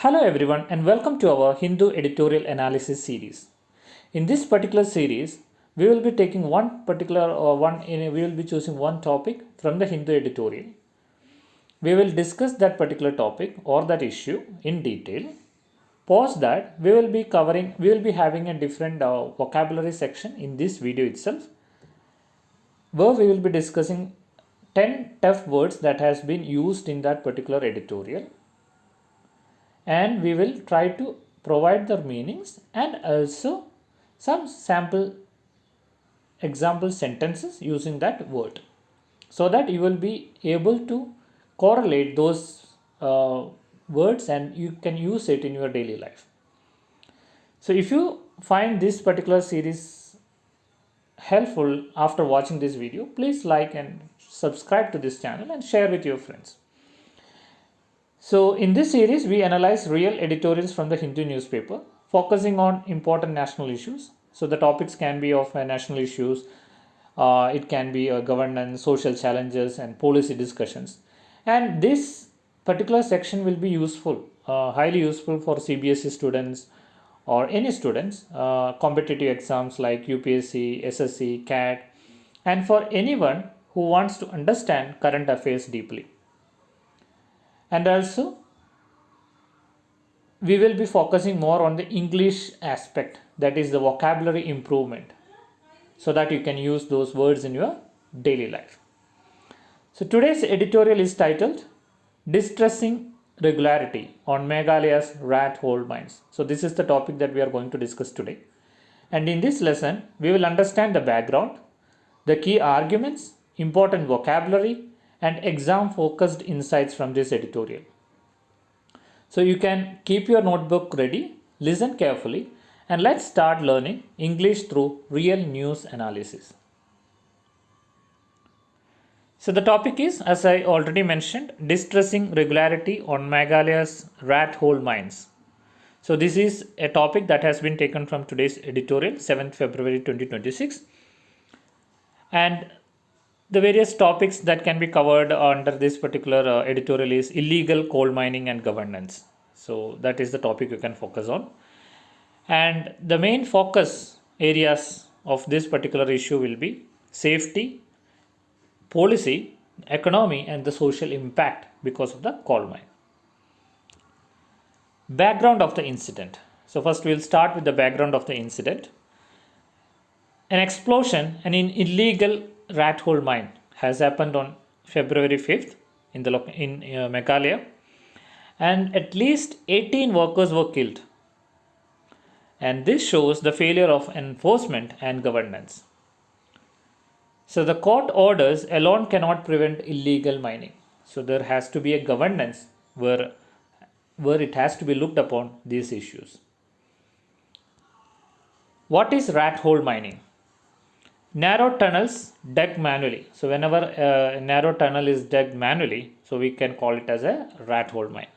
Hello everyone and welcome to our Hindu Editorial Analysis series. In this particular series, we will be taking we will be choosing one topic from the Hindu Editorial. We will discuss that particular topic or that issue in detail. Post that, we will be having a different vocabulary section in this video itself, where we will be discussing 10 tough words that has been used in that particular editorial, and we will try to provide the meanings and also some sample example sentences using that word, so that you will be able to correlate those words and you can use it in your daily life. So if you find this particular series helpful after watching this video, please like and subscribe to this channel and share with your friends. So in this series, we analyze real editorials from the Hindu newspaper, focusing on important national issues. So the topics can be of national issues, it can be governance, social challenges, and policy discussions. And this particular section will be useful, highly useful for CBSE students or any students, competitive exams like UPSC, SSC, CAT, and for anyone who wants to understand current affairs deeply. And also, we will be focusing more on the English aspect, that is the vocabulary improvement, so that you can use those words in your daily life. So today's editorial is titled Distressing Regularity on Meghalaya's Rat Hole Mines. So this is the topic that we are going to discuss today. And in this lesson, we will understand the background, the key arguments, important vocabulary, and exam focused insights from this editorial. So you can keep your notebook ready, listen carefully, and let's start learning English through real news analysis. So the topic is, as I already mentioned, distressing regularity on Meghalaya's rat hole mines. So this is a topic that has been taken from today's editorial, 7th February 2026. And the various topics that can be covered under this particular editorial is illegal coal mining and governance. So that is the topic you can focus on. And the main focus areas of this particular issue will be safety, policy, economy, and the social impact because of the coal mine. Background of the incident. So first we'll start with the background of the incident. An explosion and an illegal rat hole mine has happened on February 5th in Meghalaya, and at least 18 workers were killed. And this shows the failure of enforcement and governance. So the court orders alone cannot prevent illegal mining. So there has to be a governance where it has to be looked upon these issues. What is rat hole mining? Narrow tunnels dug manually. So whenever a narrow tunnel is dug manually, so we can call it as a rat hole mine.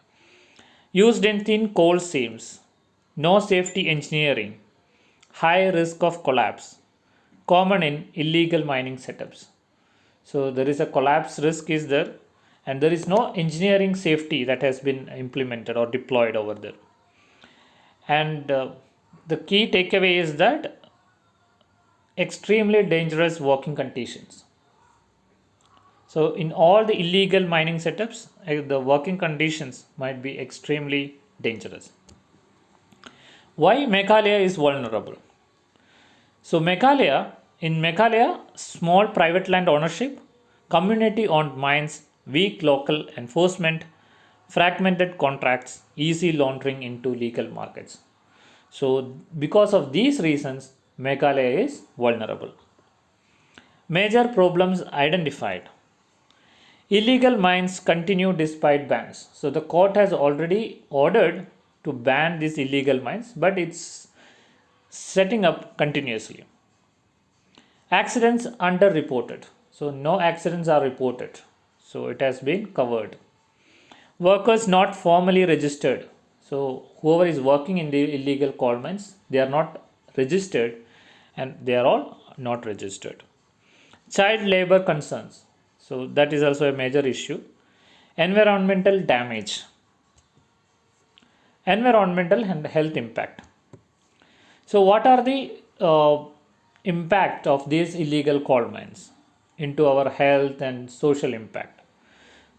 Used in thin coal seams, no safety engineering, high risk of collapse, common in illegal mining setups. So there is a collapse risk is there, and there is no engineering safety that has been implemented or deployed over there. And the key takeaway is that extremely dangerous working conditions. So in all the illegal mining setups, the working conditions might be extremely dangerous. Why Meghalaya is vulnerable? So in Meghalaya, small private land ownership, community owned mines, weak local enforcement, fragmented contracts, easy laundering into legal markets. So because of these reasons, Meghalaya is vulnerable. Major problems identified. Illegal mines continue despite bans. So the court has already ordered to ban these illegal mines, but it's setting up continuously. Accidents underreported. So no accidents are reported. So it has been covered. Workers not formally registered. So whoever is working in the illegal coal mines, they are not registered, and they are all not registered. Child labor concerns. So that is also a major issue. Environmental damage. Environmental and health impact. So what are the impact of these illegal coal mines into our health and social impact?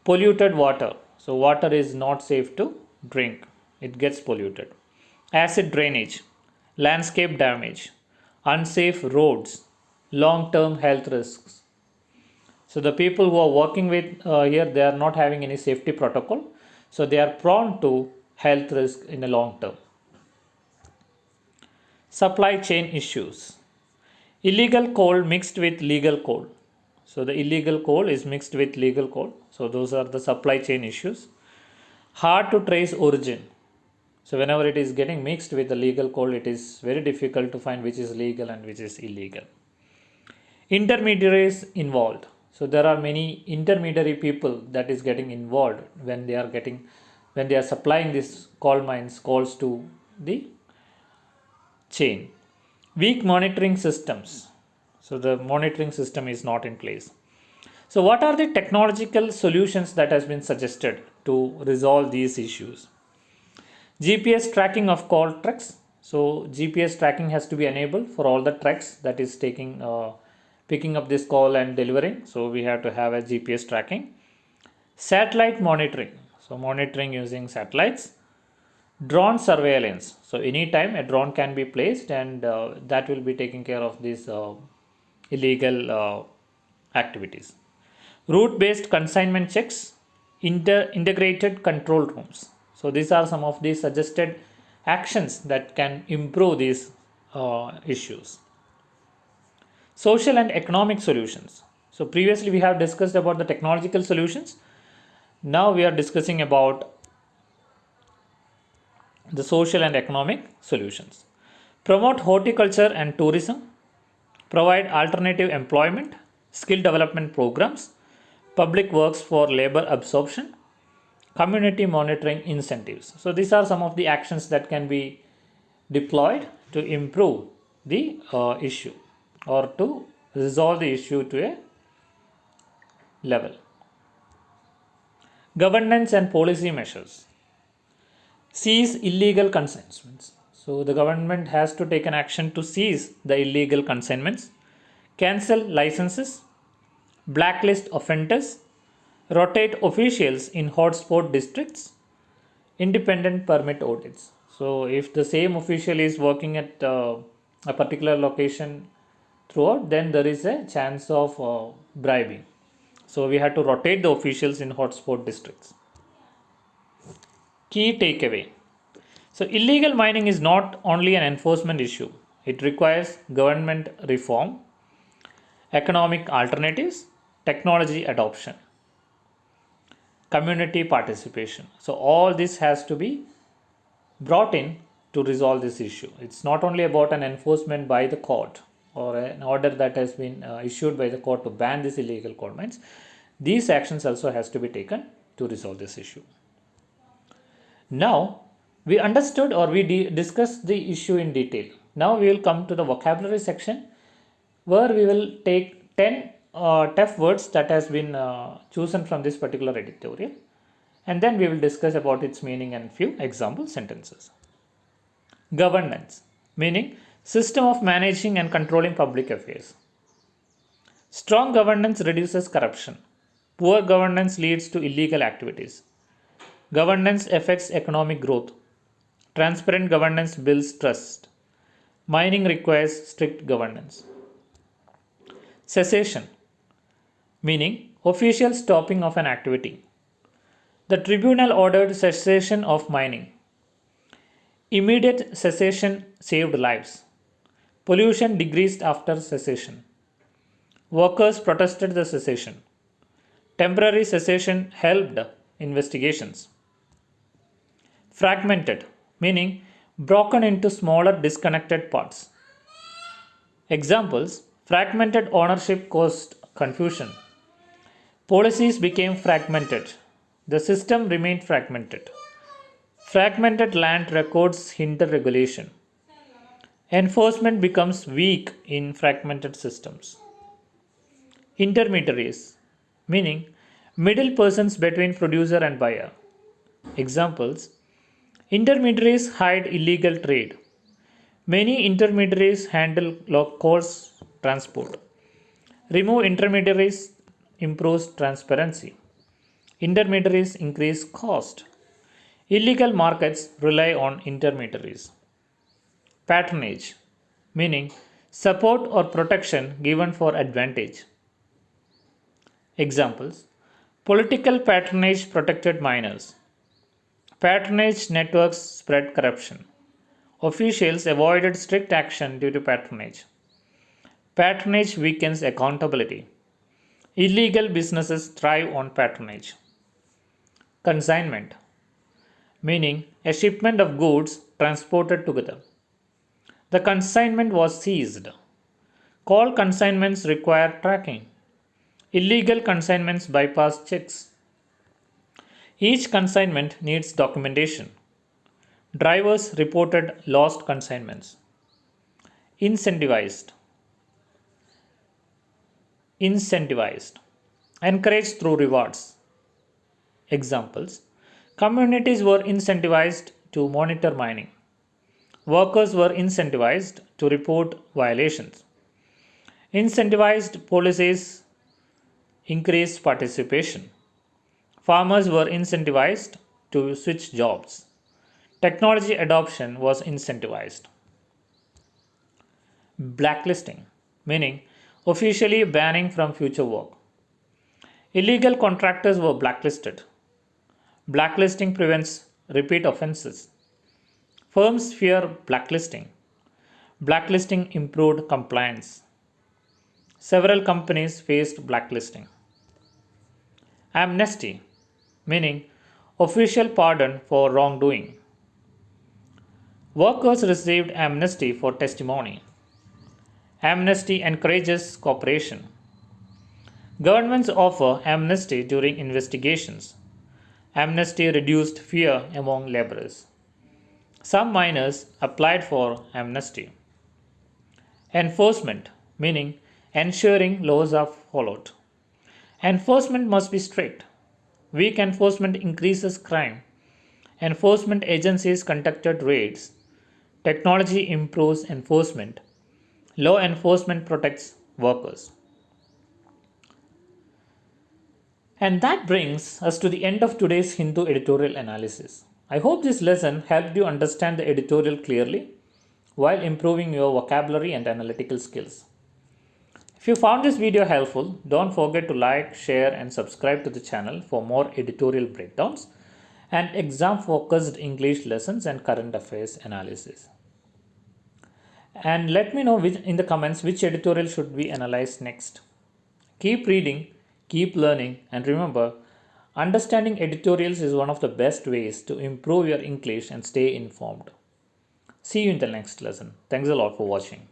Polluted water. So water is not safe to drink. It gets polluted. Acid drainage, landscape damage, unsafe roads, long-term health risks. So the people who are working with here, they are not having any safety protocol. So they are prone to health risk in the long term. Supply chain issues. Illegal coal mixed with legal coal. So the illegal coal is mixed with legal coal. So those are the supply chain issues. Hard to trace origin. So whenever it is getting mixed with the legal coal, it is very difficult to find which is legal and which is illegal. Intermediaries involved. So there are many intermediary people that is getting involved when they are supplying these coal mines coals to the chain. Weak monitoring systems. So the monitoring system is not in place. So what are the technological solutions that has been suggested to resolve these issues? GPS tracking of coal trucks. So GPS tracking has to be enabled for all the trucks that is picking up this coal and delivering. So we have to have a GPS tracking. Satellite monitoring. So monitoring using satellites. Drone surveillance. So anytime a drone can be placed and that will be taking care of these illegal activities. Route-based consignment checks, integrated control rooms. So these are some of the suggested actions that can improve these issues. Social and economic solutions. So previously we have discussed about the technological solutions. Now we are discussing about the social and economic solutions. Promote horticulture and tourism. Provide alternative employment, skill development programs, public works for labor absorption, community monitoring incentives. So these are some of the actions that can be deployed to improve the issue or to resolve the issue to a level. Governance and policy measures. Seize illegal consignments. So the government has to take an action to seize the illegal consignments, cancel licenses, blacklist offenders, rotate officials in hotspot districts, independent permit audits. So if the same official is working at a particular location throughout, then there is a chance of bribing. So we have to rotate the officials in hotspot districts. Key takeaway. So illegal mining is not only an enforcement issue. It requires government reform, economic alternatives, technology adoption, community participation. So all this has to be brought in to resolve this issue. It's not only about an enforcement by the court or an order that has been issued by the court to ban these illegal coal mines. These actions also has to be taken to resolve this issue. Now we understood or we discussed the issue in detail. Now we will come to the vocabulary section where we will take 10 tough words that has been chosen from this particular editorial, and then we will discuss about its meaning and few example sentences. Governance, meaning system of managing and controlling public affairs. Strong governance reduces corruption. Poor governance leads to illegal activities. Governance affects economic growth. Transparent governance builds trust. Mining requires strict governance. Cessation, meaning official stopping of an activity. The tribunal ordered cessation of mining. Immediate cessation saved lives. Pollution decreased after cessation. Workers protested the cessation. Temporary cessation helped investigations. Fragmented, meaning broken into smaller disconnected parts. Examples: fragmented ownership caused confusion. Policies became fragmented. The system remained fragmented. Fragmented land records hinder regulation. Enforcement becomes weak in fragmented systems. Intermediaries, meaning middle persons between producer and buyer. Examples: Intermediaries hide illegal trade. Many intermediaries handle coarse transport. Remove intermediaries improves transparency. Intermediaries increase cost. Illegal markets rely on intermediaries. Patronage, meaning support or protection given for advantage. Examples: political patronage protected minors. Patronage networks spread corruption. Officials avoided strict action due to patronage. Patronage weakens accountability. Illegal businesses thrive on patronage. Consignment, meaning a shipment of goods transported together. The consignment was seized. Call consignments require tracking. Illegal consignments bypass checks. Each consignment needs documentation. Drivers reported lost consignments. Incentivized. Encouraged through rewards. Examples: communities were incentivized to monitor mining. Workers were incentivized to report violations. Incentivized policies increased participation. Farmers were incentivized to switch jobs. Technology adoption was incentivized. Blacklisting, meaning officially banning from future work. Illegal contractors were blacklisted. Blacklisting prevents repeat offenses. Firms fear blacklisting. Blacklisting improved compliance. Several companies faced blacklisting. Amnesty, meaning official pardon for wrongdoing. Workers received amnesty for testimony. Amnesty encourages cooperation. Governments offer amnesty during investigations. Amnesty reduced fear among laborers. Some miners applied for amnesty. Enforcement, meaning ensuring laws are followed. Enforcement must be strict. Weak enforcement increases crime. Enforcement agencies conducted raids. Technology improves enforcement. Law enforcement protects workers. And that brings us to the end of today's Hindu editorial analysis. I hope this lesson helped you understand the editorial clearly while improving your vocabulary and analytical skills. If you found this video helpful, don't forget to like, share, and subscribe to the channel for more editorial breakdowns and exam-focused English lessons and current affairs analysis. And let me know in the comments which editorial should we analyze next. Keep reading, keep learning, and remember, understanding editorials is one of the best ways to improve your English and stay informed. See you in the next lesson. Thanks a lot for watching.